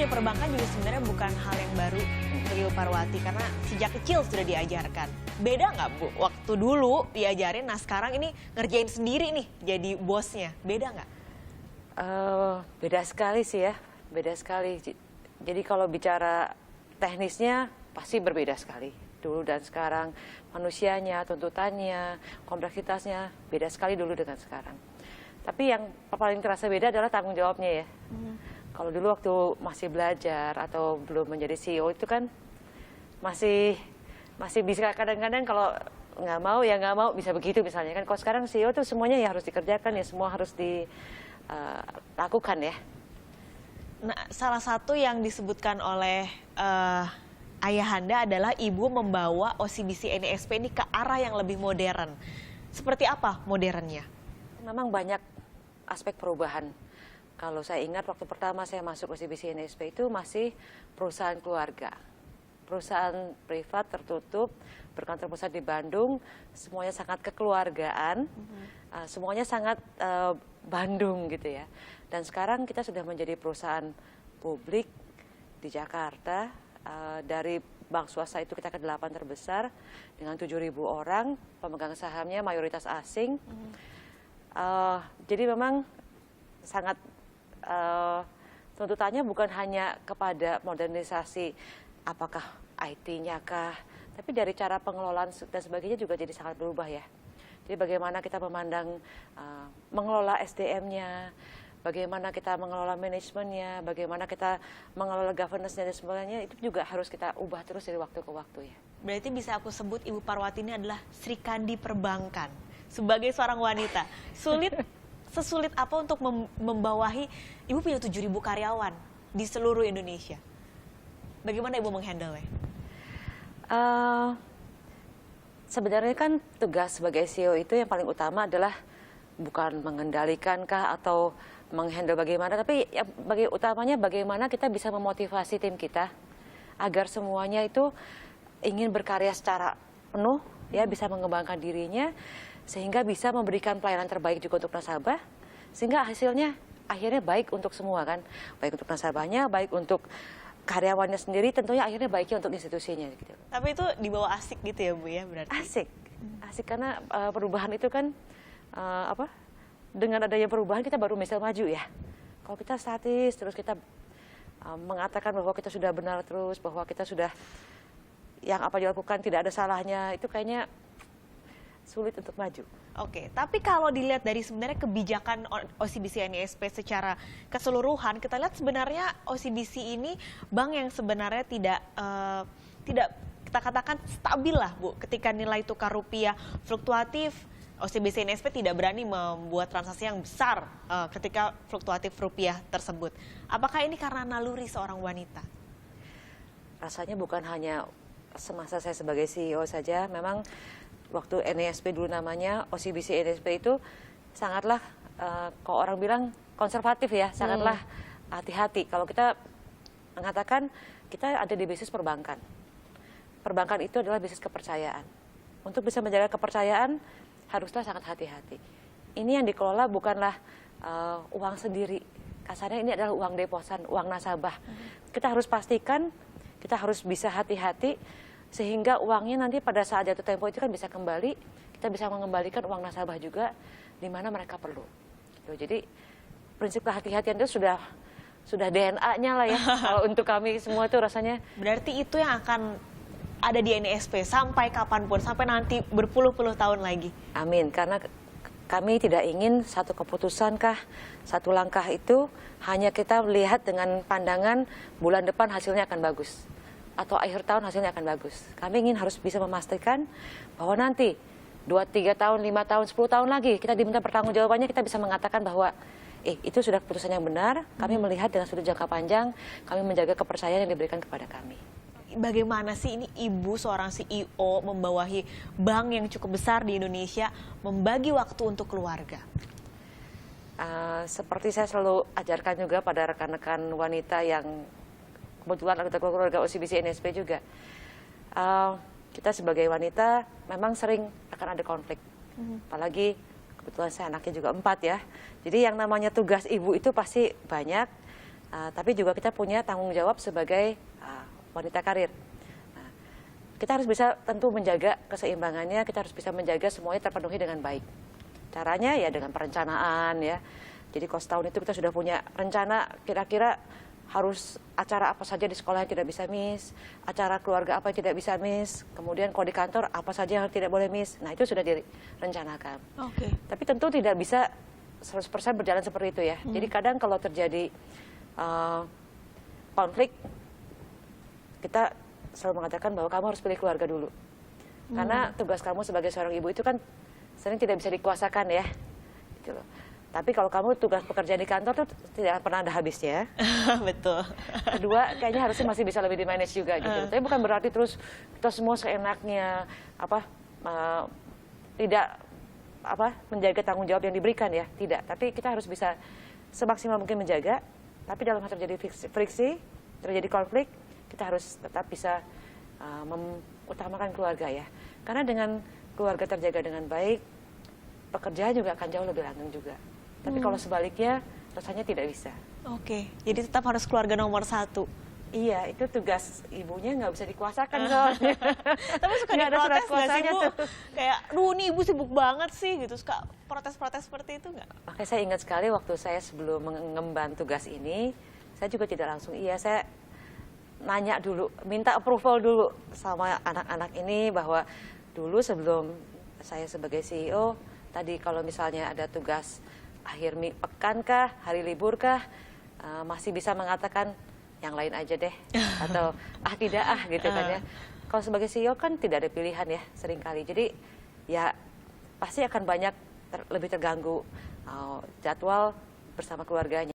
di perbankan juga sebenarnya bukan hal yang baru untuk Ibu Parwati karena sejak kecil sudah diajarkan. Beda nggak Bu? Waktu dulu diajarin, nah sekarang ini ngerjain sendiri nih jadi bosnya. Beda nggak? Beda sekali sih ya, beda sekali. Jadi kalau bicara teknisnya pasti berbeda sekali. Dulu dan sekarang manusianya, tuntutannya, kompleksitasnya beda sekali dulu dengan sekarang. Tapi yang paling terasa beda adalah tanggung jawabnya ya. Kalau dulu waktu masih belajar atau belum menjadi CEO itu kan masih bisa kadang-kadang kalau nggak mau ya nggak mau bisa begitu misalnya kan. Kalau sekarang CEO tuh semuanya ya harus dikerjakan ya, semua harus dilakukan ya. Nah, salah satu yang disebutkan oleh ayahanda adalah ibu membawa OCBC NISP ini ke arah yang lebih modern. Seperti apa modernnya? Memang banyak aspek perubahan. Kalau saya ingat waktu pertama saya masuk OCBC NISP itu masih perusahaan keluarga. Perusahaan privat tertutup, berkantor pusat di Bandung, semuanya sangat kekeluargaan, semuanya sangat Bandung gitu ya. Dan sekarang kita sudah menjadi perusahaan publik di Jakarta, dari bank swasta itu kita ke-8 terbesar dengan 7.000 orang, pemegang sahamnya mayoritas asing. Jadi memang sangat tuntutannya bukan hanya kepada modernisasi apakah IT-nya kah, tapi dari cara pengelolaan dan sebagainya juga jadi sangat berubah ya. Jadi bagaimana kita memandang mengelola SDM-nya, bagaimana kita mengelola manajemennya, bagaimana kita mengelola governance-nya dan sebagainya, itu juga harus kita ubah terus dari waktu ke waktu ya. Berarti bisa aku sebut Ibu Parwati ini adalah Sri Kandi perbankan. Sebagai seorang wanita, sesulit apa untuk membawahi, Ibu punya 7.000 karyawan di seluruh Indonesia. Bagaimana Ibu menghandle-nya? Sebenarnya kan tugas sebagai CEO itu yang paling utama adalah bukan mengendalikan kah atau menghandle bagaimana, tapi yang utamanya bagaimana kita bisa memotivasi tim kita agar semuanya itu ingin berkarya secara penuh, ya bisa mengembangkan dirinya, sehingga bisa memberikan pelayanan terbaik juga untuk nasabah, sehingga hasilnya akhirnya baik untuk semua kan, baik untuk nasabahnya, baik untuk karyawannya sendiri, tentunya akhirnya baiknya untuk institusinya gitu. Tapi itu dibawa asik gitu ya Bu ya berarti? Asik karena perubahan itu kan dengan adanya perubahan kita baru bisa maju ya. Kalau kita statis terus kita mengatakan bahwa kita sudah benar terus, bahwa kita sudah yang apa dilakukan tidak ada salahnya, itu kayaknya sulit untuk maju. Oke, tapi kalau dilihat dari sebenarnya kebijakan OCBC NISP secara keseluruhan, kita lihat sebenarnya OCBC ini bank yang sebenarnya tidak kita katakan stabil lah Bu. Ketika nilai tukar rupiah fluktuatif, OCBC NISP tidak berani membuat transaksi yang besar ketika fluktuatif rupiah tersebut. Apakah ini karena naluri seorang wanita? Rasanya bukan hanya semasa saya sebagai CEO saja, memang waktu NISP dulu namanya, OCBC NISP itu sangatlah, kalau orang bilang konservatif ya, sangatlah hati-hati. Kalau kita mengatakan kita ada di bisnis perbankan. Perbankan itu adalah bisnis kepercayaan. Untuk bisa menjaga kepercayaan, haruslah sangat hati-hati. Ini yang dikelola bukanlah uang sendiri. Kasarnya ini adalah uang deposan, uang nasabah. Kita harus pastikan, kita harus bisa hati-hati, sehingga uangnya nanti pada saat jatuh tempo itu kan bisa kembali, kita bisa mengembalikan uang nasabah juga di mana mereka perlu. Jadi prinsip kehati-hatian itu sudah DNA-nya lah ya. Kalau untuk kami semua itu rasanya. Berarti itu yang akan ada di NISP sampai kapanpun, sampai nanti berpuluh-puluh tahun lagi. Amin, karena kami tidak ingin satu keputusan kah, satu langkah itu hanya kita melihat dengan pandangan bulan depan hasilnya akan bagus, atau akhir tahun hasilnya akan bagus. Kami ingin harus bisa memastikan bahwa nanti 2, 3 tahun, 5 tahun, 10 tahun lagi kita diminta pertanggungjawabannya, kita bisa mengatakan bahwa itu sudah keputusan yang benar, kami melihat dengan sudut jangka panjang, kami menjaga kepercayaan yang diberikan kepada kami. Bagaimana sih ini Ibu seorang CEO membawahi bank yang cukup besar di Indonesia, membagi waktu untuk keluarga? Seperti saya selalu ajarkan juga pada rekan-rekan wanita yang kebetulan anggota keluarga OCBC NISP juga. Kita sebagai wanita memang sering akan ada konflik. Apalagi kebetulan saya anaknya juga 4 ya. Jadi yang namanya tugas ibu itu pasti banyak. Tapi juga kita punya tanggung jawab sebagai wanita karir. Nah, kita harus bisa tentu menjaga keseimbangannya, kita harus bisa menjaga semuanya terpenuhi dengan baik. Caranya ya dengan perencanaan ya. Jadi kalau setahun itu kita sudah punya rencana kira-kira harus acara apa saja di sekolah yang tidak bisa miss, acara keluarga apa yang tidak bisa miss, kemudian kalau di kantor apa saja yang tidak boleh miss. Nah, itu sudah direncanakan. Oke. Tapi tentu tidak bisa 100% berjalan seperti itu ya. Jadi kadang kalau terjadi konflik, kita selalu mengatakan bahwa kamu harus pilih keluarga dulu. Karena tugas kamu sebagai seorang ibu itu kan sering tidak bisa dikuasakan ya. Gitu loh. Tapi kalau kamu tugas pekerjaan di kantor tuh tidak pernah ada habisnya. Betul. Kedua, kayaknya harusnya masih bisa lebih di-manage juga gitu. Tapi bukan berarti terus kita semua seenaknya tidak menjaga tanggung jawab yang diberikan ya. Tidak, tapi kita harus bisa semaksimal mungkin menjaga. Tapi dalam hal terjadi friksi, terjadi konflik, kita harus tetap bisa mengutamakan keluarga ya. Karena dengan keluarga terjaga dengan baik, pekerjaan juga akan jauh lebih langgeng juga. Tapi kalau sebaliknya, rasanya tidak bisa. Oke, jadi tetap harus keluarga nomor 1. Iya, itu tugas ibunya nggak bisa dikuasakan soalnya. Tapi suka Nggak ada surat diprotes nggak sih, kuasanya Bu? tuh. Kayak, duh ini ibu sibuk banget sih gitu. Suka protes-protes seperti itu nggak? Makanya saya ingat sekali waktu saya sebelum mengemban tugas ini, saya juga tidak langsung iya, saya nanya dulu, minta approval dulu sama anak-anak ini bahwa dulu sebelum saya sebagai CEO, tadi kalau misalnya ada tugas akhir pekan kah, hari libur kah, masih bisa mengatakan yang lain aja deh, atau tidak gitu kan ya. Kalau sebagai CEO kan tidak ada pilihan ya seringkali, jadi ya pasti akan banyak lebih terganggu jadwal bersama keluarganya.